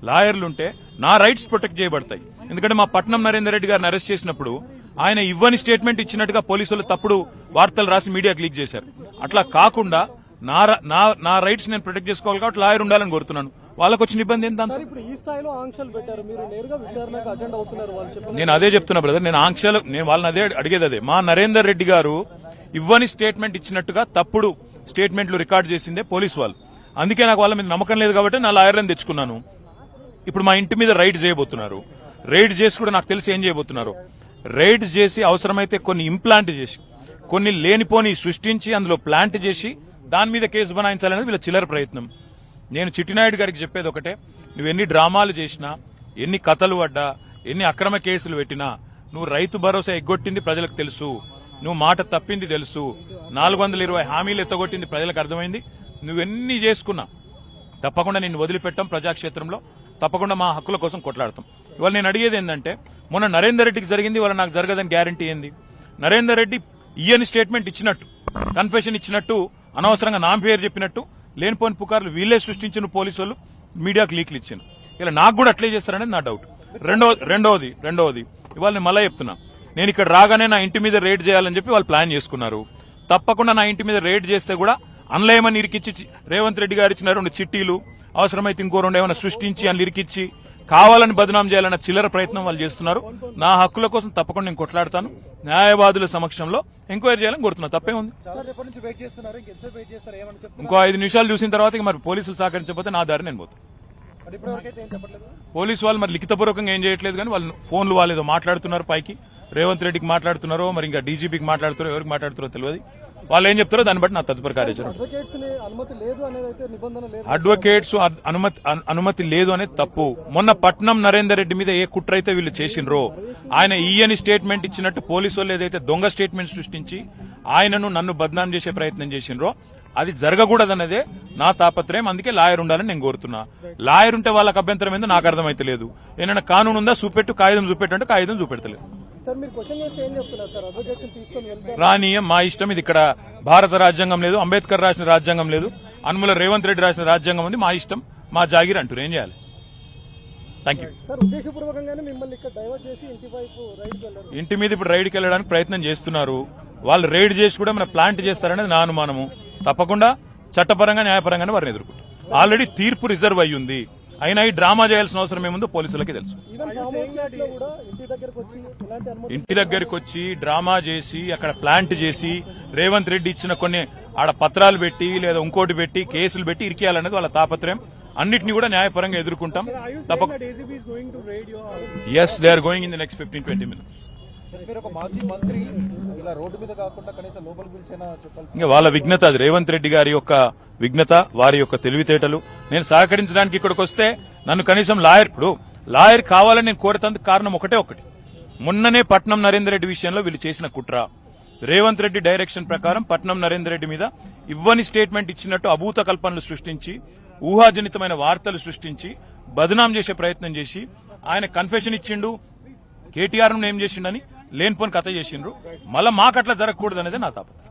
లాయర్లుంటే నా rights protect చేయబడతాయి. ఎందుకంటే మా పట్నం నరేందర్ రెడ్డి గారిని అరెస్ట్ చేసినప్పుడు ఆయన ఇవ్వని స్టేట్మెంట్ ఇచ్చినట్టుగా పోలీసులు తప్పుడు వార్తలు రాసి మీడియాకు లీక్ చేశారు. అట్లా కాకుండా నా రైట్స్ నేను ప్రొటెక్ట్ చేసుకోవాలి కాబట్టి లాయర్ ఉండాలని కోరుతున్నాను. వాళ్ళకు వచ్చిన ఇబ్బంది ఏంటంటే నేను అదే చెప్తున్నా బ్రదర్. నేను వాళ్ళని అదే అడిగేది అదే. మా నరేందర్ రెడ్డి గారు ఇవ్వని స్టేట్మెంట్ ఇచ్చినట్టుగా తప్పుడు స్టేట్మెంట్లు రికార్డు చేసిందే పోలీసు వాళ్ళు. అందుకే నాకు వాళ్ళ మీద నమ్మకం లేదు కాబట్టి నా లాయర్లను తెచ్చుకున్నాను. ఇప్పుడు మా ఇంటి మీద రైడ్ చేయబోతున్నారు. రైడ్ చేసి కూడా నాకు తెలిసి ఏం చేయబోతున్నారు. రైడ్ చేసి అవసరమైతే కొన్ని ఇంప్లాంట్ చేసి కొన్ని లేనిపోని సృష్టించి అందులో ప్లాంట్ చేసి దాని మీద కేసు బనాయించాలనేది వీళ్ళ చిల్లర ప్రయత్నం. నేను చిట్టినాయుడు గారికి చెప్పేది ఒకటే, నువ్వు ఎన్ని డ్రామాలు చేసినా, ఎన్ని కథలు పడ్డా, ఎన్ని అక్రమ కేసులు పెట్టినా, నువ్వు రైతు భరోసా ఎగ్గొట్టింది ప్రజలకు తెలుసు, నువ్వు మాట తప్పింది తెలుసు, 420 హామీలు ఎత్తగొట్టింది ప్రజలకు అర్థమైంది. నువ్వెన్ని చేసుకున్నా తప్పకుండా నిన్ను వదిలిపెట్టాం. ప్రజాక్షేత్రంలో తప్పకుండా మా హక్కుల కోసం కొట్లాడతాం. ఇవాళ నేను అడిగేది ఏంటంటే, మొన్న నరేందర్ రెడ్డికి జరిగింది, ఇవాళ నాకు జరగదని గ్యారంటీ ఏంది? నరేందర్ రెడ్డి ఈయని స్టేట్మెంట్ ఇచ్చినట్టు, కన్ఫెషన్ ఇచ్చినట్టు, అనవసరంగా నా పేరు చెప్పినట్టు లేనిపోని పుకార్లు వీళ్ళే సృష్టించిన పోలీసు వాళ్ళు మీడియాకు లీక్లు ఇచ్చాను. ఇలా నాకు కూడా అట్లే చేస్తారనేది నా డౌట్. రెండవది ఇవాళ నేను మళ్ళీ చెప్తున్నా, నేను ఇక్కడ రాగానే నా ఇంటి మీద రైడ్ చేయాలని చెప్పి వాళ్ళు ప్లాన్ చేసుకున్నారు. తప్పకుండా నా ఇంటి మీద రైడ్ చేస్తే కూడా అన్లేమని ఇరికిచ్చి రేవంత్ రెడ్డి గారు ఇచ్చిన 2 చిట్టీలు, అవసరమైతే ఇంకో 2 ఏమైనా సృష్టించి అని ఇరికిచ్చి కావాలని బదనాం చేయాలన్న చిల్లర ప్రయత్నం వాళ్ళు చేస్తున్నారు. నా హక్కుల కోసం తప్పకుండా నేను కొట్లాడతాను. న్యాయవాదుల సమక్షంలో ఎంక్వైరీ చేయాలని కోరుతున్నా. తప్పే ఉంది. ఇంకో 5 నిమిషాలు చూసిన తర్వాత మరి పోలీసులు సహకరించకపోతే నా దారి నేను పోతాను. పోలీసు వాళ్ళు మరి లిఖితపూర్వకంగా ఏం చేయట్లేదు, కానీ వాళ్ళు ఫోన్లు వాళ్ళు ఏదో మాట్లాడుతున్నారు. పైకి రేవంత్ రెడ్డికి మాట్లాడుతున్నారో, మరి ఇంకా డీజీపీకి మాట్లాడుతారో, ఎవరికి మాట్లాడుతారో తెలియదు. వాళ్ళు ఏం చెప్తారో దాన్ని బట్టి నా తదుపరి కార్యాచరణ. అడ్వకేట్స్ అనుమతి లేదు అనేది తప్పు. మొన్న పట్నం నరేందర్ రెడ్డి మీద ఏ కుట్ర అయితే వీళ్ళు చేసినరో, ఆయన ఈయని స్టేట్మెంట్ ఇచ్చినట్టు పోలీసు వాళ్ళు ఏదైతే దొంగ స్టేట్మెంట్ సృష్టించి ఆయనను నన్ను బద్నాం చేసే ప్రయత్నం చేసినరో అది జరగకూడదన్నదే నా తాపత్రయం. అందుకే లాయర్ ఉండాలని నేను కోరుతున్నా. లాయర్ ఉంటే వాళ్ళకి అభ్యంతరం ఏందో నాకు అర్థమైతే లేదు. ఏమైనా కానూను ఉందా చూపెట్టు, కాగితం చూపెట్టు అంటే కాగితం చూపెడతలేదు. రానీయం, మా ఇష్టం. ఇది ఇక్కడ భారత రాజ్యాంగం లేదు, అంబేద్కర్ రాసిన రాజ్యాంగం లేదు, అనుముల రేవంత్ రెడ్డి రాసిన రాజ్యాంగం ఉంది. మా ఇష్టం, మా జాగిర్ అంటారు. ఏం చేయాలి? Thank you. ఇంటి మీద ఇప్పుడు రైడ్కి వెళ్ళడానికి ప్రయత్నం చేస్తున్నారు. వాళ్ళు రైడ్ చేసి కూడా మన ప్లాంట్ చేస్తారనేది నా అనుమానము. తప్పకుండా చట్టపరంగా న్యాయపరంగానే వారిని ఎదుర్కొంటారు. ఆల్రెడీ తీర్పు రిజర్వ్ అయ్యింది. అయినా ఈ డ్రామా చేయాల్సిన అవసరం ఏముందో పోలీసులకి తెలుసు. ఇంటి దగ్గరికి వచ్చి డ్రామా చేసి అక్కడ ప్లాంట్ చేసి రేవంత్ రెడ్డి ఇచ్చిన కొన్ని ఆడ పత్రాలు పెట్టి లేదా ఇంకోటి పెట్టి కేసులు పెట్టి ఇరికేయాలనేది వాళ్ళ తాపత్రయం. అన్నిటినీ కూడా న్యాయపరంగా ఎదుర్కొంటాం. తప్పకుండా yes, they are going in the next 15-20 minutes. ఇంకా వాళ్ళ విఘ్నత అది. రేవంత్ రెడ్డి గారి యొక్క విఘ్నత, వారి యొక్క తెలివితేటలు. నేను సహకరించడానికి ఇక్కడికి వస్తే నన్ను కనీసం లాయర్ కావాలని నేను కోరేందుకు కారణం ఒకటి. మొన్ననే పట్నం నరేందర్ రెడ్డి విషయంలో వీళ్ళు చేసిన కుట్ర, రేవంత్ రెడ్డి డైరెక్షన్ ప్రకారం పట్నం నరేందర్ రెడ్డి మీద ఇవ్వని స్టేట్మెంట్ ఇచ్చినట్టు అభూత కల్పనలు సృష్టించి, ఊహాజనితమైన వార్తలు సృష్టించి బదనాం చేసే ప్రయత్నం చేసి, ఆయన కన్ఫెషన్ ఇచ్చిండు, కేటీఆర్ ను ఏం చేసిండని లేనిపోని కథ చేసిండ్రు. మళ్ళా మాకట్లా జరగకూడదు అనేది నా తాపత్రయం.